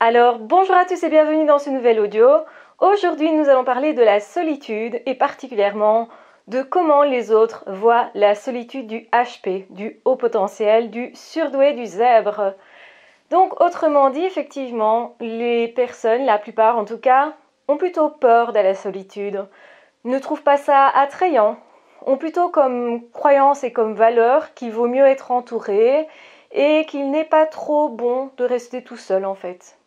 Alors, bonjour à tous et bienvenue dans ce nouvel audio. Aujourd'hui, nous allons parler de la solitude et particulièrement de comment les autres voient la solitude du HP, du haut potentiel, du surdoué, du zèbre. Donc, autrement dit, effectivement, les personnes, la plupart en tout cas, ont plutôt peur de la solitude, ne trouvent pas ça attrayant, ont plutôt comme croyance et comme valeur qu'il vaut mieux être entouré et qu'il n'est pas trop bon de rester tout seul en fait.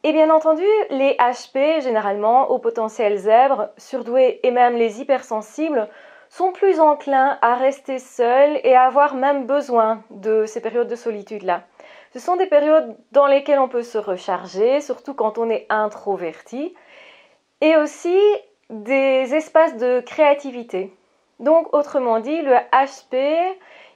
Et bien entendu, les HP, généralement, au potentiel zèbre, surdoués et même les hypersensibles, sont plus enclins à rester seuls et à avoir même besoin de ces périodes de solitude-là. Ce sont des périodes dans lesquelles on peut se recharger, surtout quand on est introverti, et aussi des espaces de créativité. Donc, autrement dit, le HP,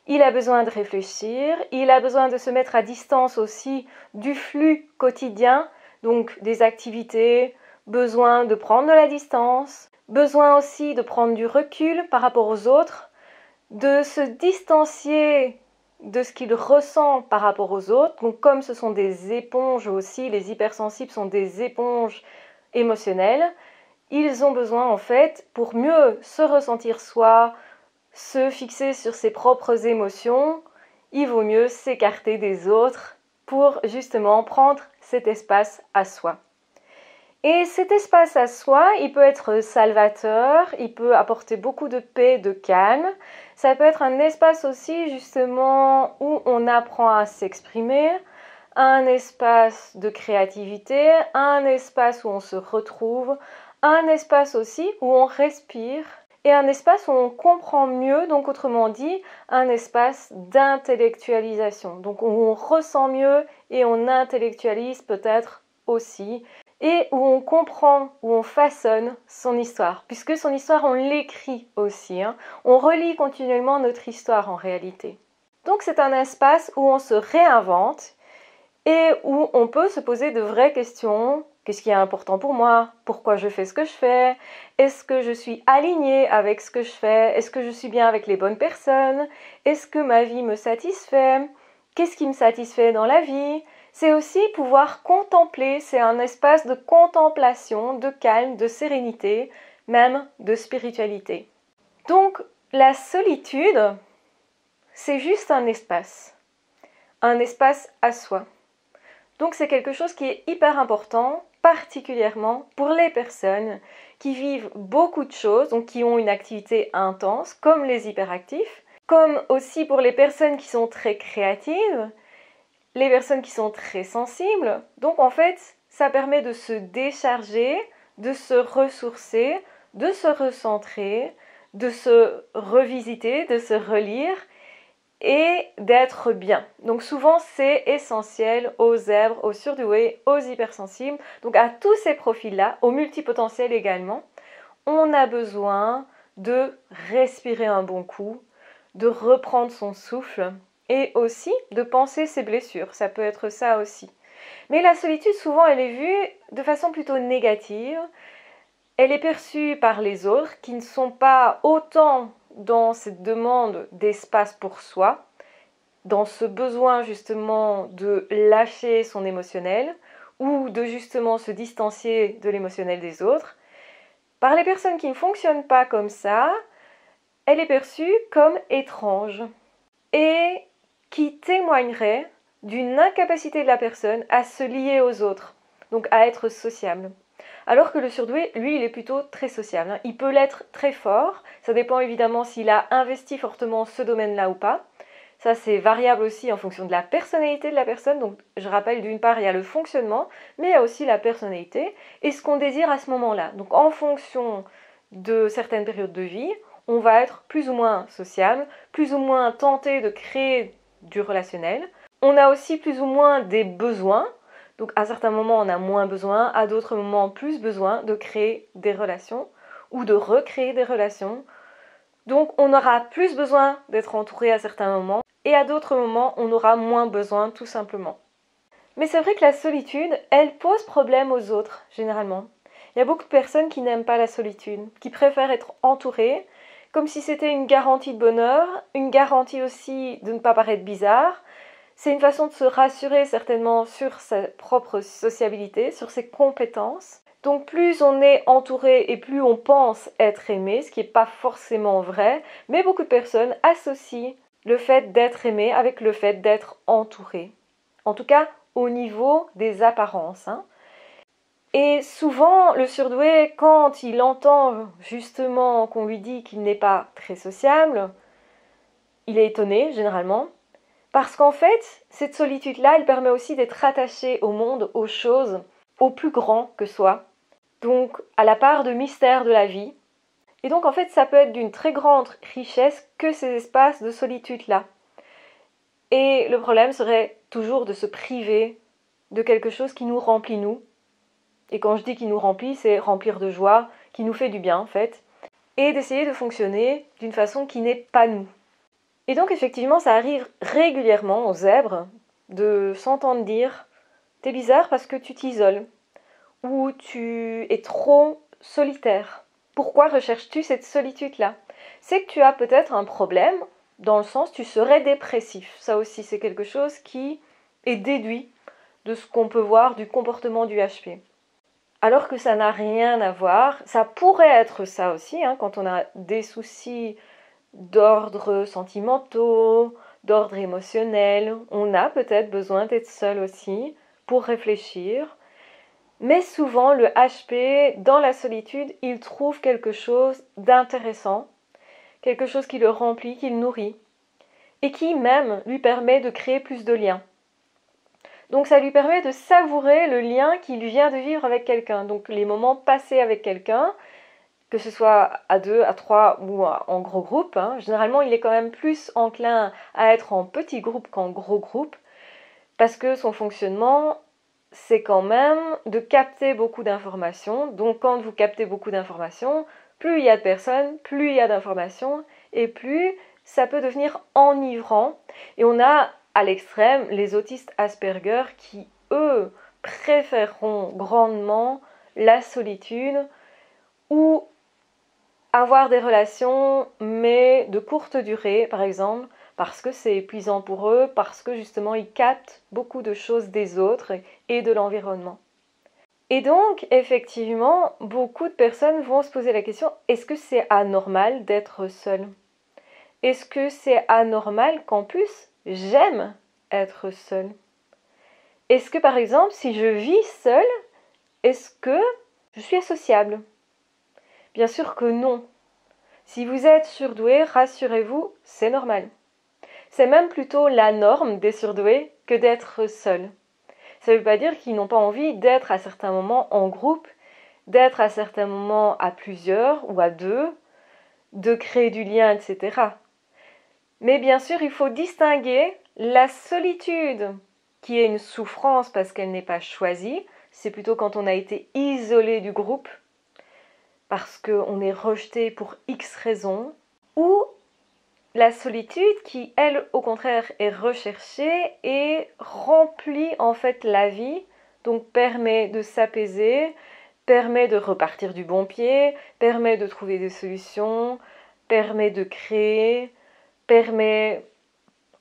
il a besoin de réfléchir, il a besoin de se mettre à distance aussi du flux quotidien, donc des activités, besoin de prendre de la distance, besoin aussi de prendre du recul par rapport aux autres, de se distancier de ce qu'il ressent par rapport aux autres. Donc comme ce sont des éponges aussi, les hypersensibles sont des éponges émotionnelles, ils ont besoin en fait, pour mieux se ressentir soi, se fixer sur ses propres émotions, il vaut mieux s'écarter des autres pour justement prendre cet espace à soi. Et cet espace à soi, il peut être salvateur, il peut apporter beaucoup de paix, de calme. Ça peut être un espace aussi justement où on apprend à s'exprimer, un espace de créativité, un espace où on se retrouve, un espace aussi où on respire et un espace où on comprend mieux, donc autrement dit, un espace d'intellectualisation. Donc où on ressent mieux et on intellectualise peut-être aussi, et où on comprend, où on façonne son histoire, puisque son histoire, on l'écrit aussi. On relit continuellement notre histoire en réalité. Donc c'est un espace où on se réinvente et où on peut se poser de vraies questions. Qu'est-ce qui est important pour moi? Pourquoi je fais ce que je fais? Est-ce que je suis alignée avec ce que je fais? Est-ce que je suis bien avec les bonnes personnes? Est-ce que ma vie me satisfait? Qu'est-ce qui me satisfait dans la vie? C'est aussi pouvoir contempler, c'est un espace de contemplation, de calme, de sérénité, même de spiritualité. Donc la solitude, c'est juste un espace à soi. Donc c'est quelque chose qui est hyper important, particulièrement pour les personnes qui vivent beaucoup de choses, donc qui ont une activité intense, comme les hyperactifs, comme aussi pour les personnes qui sont très créatives, les personnes qui sont très sensibles. Donc en fait, ça permet de se décharger, de se ressourcer, de se recentrer, de se revisiter, de se relire et d'être bien. Donc souvent, c'est essentiel aux zèbres, aux surdoués, aux hypersensibles, donc à tous ces profils-là, aux multipotentiels également. On a besoin de respirer un bon coup, de reprendre son souffle et aussi de penser ses blessures. Ça peut être ça aussi. Mais la solitude, souvent, elle est vue de façon plutôt négative. Elle est perçue par les autres qui ne sont pas autant dans cette demande d'espace pour soi, dans ce besoin justement de lâcher son émotionnel ou de justement se distancier de l'émotionnel des autres. Par les personnes qui ne fonctionnent pas comme ça, elle est perçue comme étrange et qui témoignerait d'une incapacité de la personne à se lier aux autres, donc à être sociable. Alors que le surdoué, lui, il est plutôt très sociable. Il peut l'être très fort, ça dépend évidemment s'il a investi fortement ce domaine-là ou pas. Ça, c'est variable aussi en fonction de la personnalité de la personne. Donc, je rappelle, d'une part, il y a le fonctionnement, mais il y a aussi la personnalité et ce qu'on désire à ce moment-là. Donc, en fonction de certaines périodes de vie, on va être plus ou moins sociable, plus ou moins tenté de créer du relationnel. On a aussi plus ou moins des besoins. Donc à certains moments, on a moins besoin, à d'autres moments, plus besoin de créer des relations ou de recréer des relations. Donc on aura plus besoin d'être entouré à certains moments et à d'autres moments, on aura moins besoin tout simplement. Mais c'est vrai que la solitude, elle pose problème aux autres, généralement. Il y a beaucoup de personnes qui n'aiment pas la solitude, qui préfèrent être entourées, comme si c'était une garantie de bonheur, une garantie aussi de ne pas paraître bizarre. C'est une façon de se rassurer certainement sur sa propre sociabilité, sur ses compétences. Donc plus on est entouré et plus on pense être aimé, ce qui n'est pas forcément vrai, mais beaucoup de personnes associent le fait d'être aimé avec le fait d'être entouré. En tout cas, au niveau des apparences. Et souvent, le surdoué, quand il entend justement qu'on lui dit qu'il n'est pas très sociable, il est étonné généralement. Parce qu'en fait, cette solitude-là, elle permet aussi d'être attaché au monde, aux choses, au plus grand que soi. Donc, à la part de mystère de la vie. Et donc, en fait, ça peut être d'une très grande richesse que ces espaces de solitude-là. Et le problème serait toujours de se priver de quelque chose qui nous remplit, nous. Et quand je dis qui nous remplit, c'est remplir de joie, qui nous fait du bien, en fait. Et d'essayer de fonctionner d'une façon qui n'est pas nous. Et donc effectivement, ça arrive régulièrement aux zèbres de s'entendre dire « T'es bizarre parce que tu t'isoles » ou « Tu es trop solitaire ». Pourquoi recherches-tu cette solitude-là? C'est que tu as peut-être un problème, dans le sens tu serais dépressif. Ça aussi, c'est quelque chose qui est déduit de ce qu'on peut voir du comportement du HP. Alors que ça n'a rien à voir. Ça pourrait être ça aussi, quand on a des soucis d'ordre sentimentaux, d'ordre émotionnel. On a peut-être besoin d'être seul aussi pour réfléchir. Mais souvent, le HP, dans la solitude, il trouve quelque chose d'intéressant, quelque chose qui le remplit, qui le nourrit, et qui même lui permet de créer plus de liens. Donc ça lui permet de savourer le lien qu'il vient de vivre avec quelqu'un. Donc les moments passés avec quelqu'un, que ce soit à 2, à 3 ou en gros groupe. Généralement, il est quand même plus enclin à être en petit groupe qu'en gros groupe, parce que son fonctionnement, c'est quand même de capter beaucoup d'informations. Donc quand vous captez beaucoup d'informations, plus il y a de personnes, plus il y a d'informations, et plus ça peut devenir enivrant. Et on a à l'extrême les autistes Asperger qui, eux, préféreront grandement la solitude ou avoir des relations, mais de courte durée, par exemple, parce que c'est épuisant pour eux, parce que justement ils captent beaucoup de choses des autres et de l'environnement. Et donc, effectivement, beaucoup de personnes vont se poser la question, est-ce que c'est anormal d'être seul? Est-ce que c'est anormal qu'en plus, j'aime être seul? Est-ce que, par exemple, si je vis seul, est-ce que je suis associable? Bien sûr que non. Si vous êtes surdoué, rassurez-vous, c'est normal. C'est même plutôt la norme des surdoués que d'être seul. Ça ne veut pas dire qu'ils n'ont pas envie d'être à certains moments en groupe, d'être à certains moments à plusieurs ou à deux, de créer du lien, etc. Mais bien sûr, il faut distinguer la solitude, qui est une souffrance parce qu'elle n'est pas choisie. C'est plutôt quand on a été isolé du groupe, parce qu'on est rejeté pour X raisons, ou la solitude qui, elle, au contraire, est recherchée et remplit en fait la vie, donc permet de s'apaiser, permet de repartir du bon pied, permet de trouver des solutions, permet de créer, permet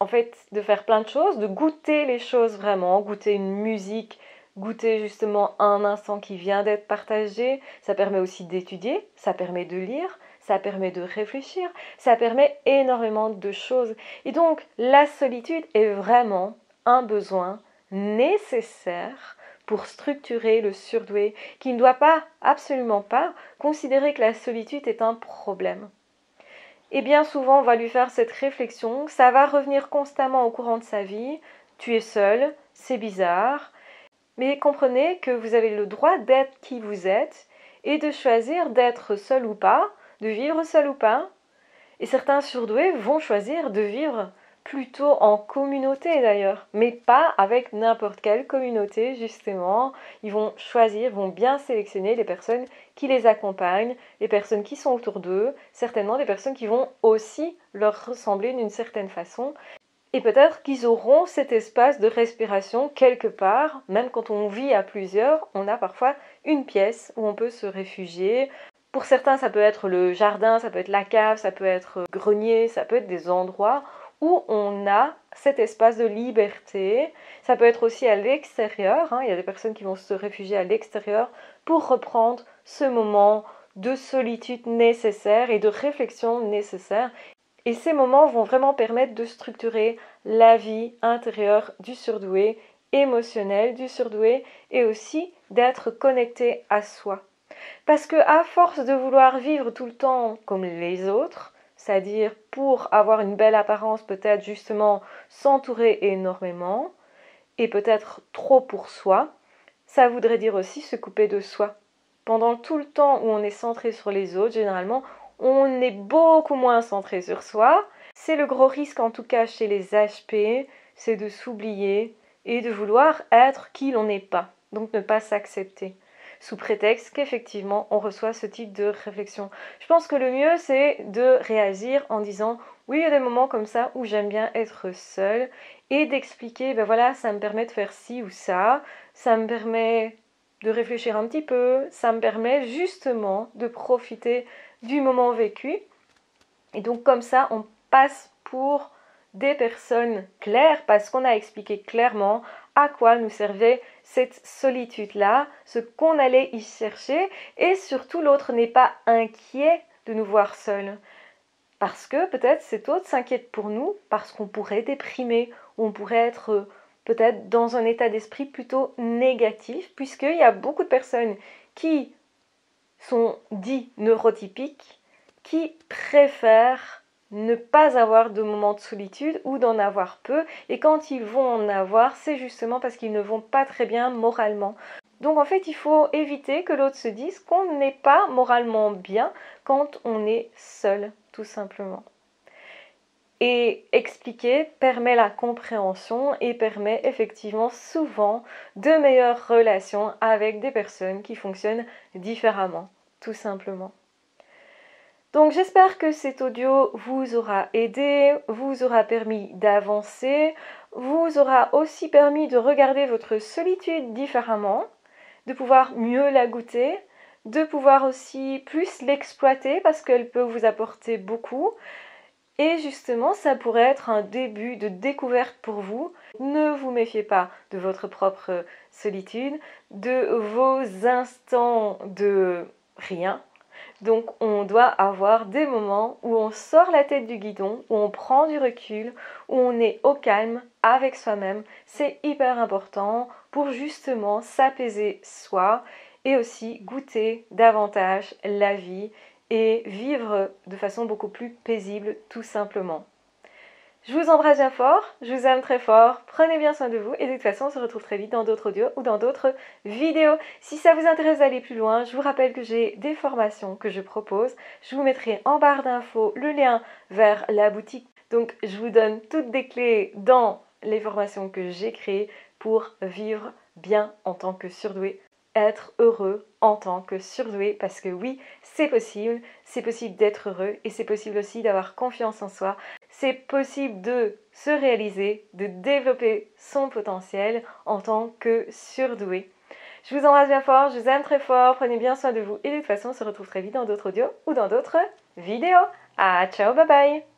en fait de faire plein de choses, de goûter les choses vraiment, goûter une musique, goûter justement un instant qui vient d'être partagé. Ça permet aussi d'étudier, ça permet de lire, ça permet de réfléchir, ça permet énormément de choses. Et donc la solitude est vraiment un besoin nécessaire pour structurer le surdoué, qui ne doit pas, absolument pas, considérer que la solitude est un problème. Et bien souvent, on va lui faire cette réflexion, ça va revenir constamment au courant de sa vie, tu es seul, c'est bizarre, mais comprenez que vous avez le droit d'être qui vous êtes et de choisir d'être seul ou pas, de vivre seul ou pas. Et certains surdoués vont choisir de vivre plutôt en communauté d'ailleurs, mais pas avec n'importe quelle communauté justement. Ils vont choisir, vont bien sélectionner les personnes qui les accompagnent, les personnes qui sont autour d'eux, certainement des personnes qui vont aussi leur ressembler d'une certaine façon. Et peut-être qu'ils auront cet espace de respiration quelque part, même quand on vit à plusieurs, on a parfois une pièce où on peut se réfugier. Pour certains, ça peut être le jardin, ça peut être la cave, ça peut être le grenier, ça peut être des endroits où on a cet espace de liberté. Ça peut être aussi à l'extérieur, hein. Il y a des personnes qui vont se réfugier à l'extérieur pour reprendre ce moment de solitude nécessaire et de réflexion nécessaire. Et ces moments vont vraiment permettre de structurer la vie intérieure du surdoué, émotionnelle du surdoué, et aussi d'être connecté à soi. Parce que à force de vouloir vivre tout le temps comme les autres, c'est-à-dire pour avoir une belle apparence, peut-être justement s'entourer énormément, et peut-être trop pour soi, ça voudrait dire aussi se couper de soi. Pendant tout le temps où on est centré sur les autres, généralement, on est beaucoup moins centré sur soi. C'est le gros risque, en tout cas chez les HP, c'est de s'oublier et de vouloir être qui l'on n'est pas, donc ne pas s'accepter, sous prétexte qu'effectivement on reçoit ce type de réflexion. Je pense que le mieux c'est de réagir en disant oui, il y a des moments comme ça où j'aime bien être seule, et d'expliquer, ben voilà, ça me permet de faire ci ou ça me permet de réfléchir un petit peu, ça me permet justement de profiter du moment vécu. Et donc comme ça, on passe pour des personnes claires parce qu'on a expliqué clairement à quoi nous servait cette solitude-là, ce qu'on allait y chercher, et surtout l'autre n'est pas inquiet de nous voir seuls. Parce que peut-être cet autre s'inquiète pour nous parce qu'on pourrait déprimer, ou on pourrait être peut-être dans un état d'esprit plutôt négatif, puisqu'il y a beaucoup de personnes qui sont dites neurotypiques, qui préfèrent ne pas avoir de moments de solitude ou d'en avoir peu, et quand ils vont en avoir, c'est justement parce qu'ils ne vont pas très bien moralement. Donc en fait, il faut éviter que l'autre se dise qu'on n'est pas moralement bien quand on est seul, tout simplement. Et expliquer permet la compréhension et permet effectivement souvent de meilleures relations avec des personnes qui fonctionnent différemment, tout simplement. Donc j'espère que cet audio vous aura aidé, vous aura permis d'avancer, vous aura aussi permis de regarder votre solitude différemment, de pouvoir mieux la goûter, de pouvoir aussi plus l'exploiter parce qu'elle peut vous apporter beaucoup. Et justement, ça pourrait être un début de découverte pour vous. Ne vous méfiez pas de votre propre solitude, de vos instants de rien. Donc on doit avoir des moments où on sort la tête du guidon, où on prend du recul, où on est au calme avec soi-même. C'est hyper important pour justement s'apaiser soi et aussi goûter davantage la vie et vivre de façon beaucoup plus paisible tout simplement. Je vous embrasse bien fort, je vous aime très fort, prenez bien soin de vous et de toute façon on se retrouve très vite dans d'autres audios ou dans d'autres vidéos. Si ça vous intéresse d'aller plus loin, je vous rappelle que j'ai des formations que je propose. Je vous mettrai en barre d'infos le lien vers la boutique. Donc je vous donne toutes des clés dans les formations que j'ai créées pour vivre bien en tant que surdoué, être heureux en tant que surdoué, parce que oui, c'est possible d'être heureux et c'est possible aussi d'avoir confiance en soi. C'est possible de se réaliser, de développer son potentiel en tant que surdoué. Je vous embrasse bien fort, je vous aime très fort, prenez bien soin de vous et de toute façon on se retrouve très vite dans d'autres audios ou dans d'autres vidéos. Ah, ciao, bye bye!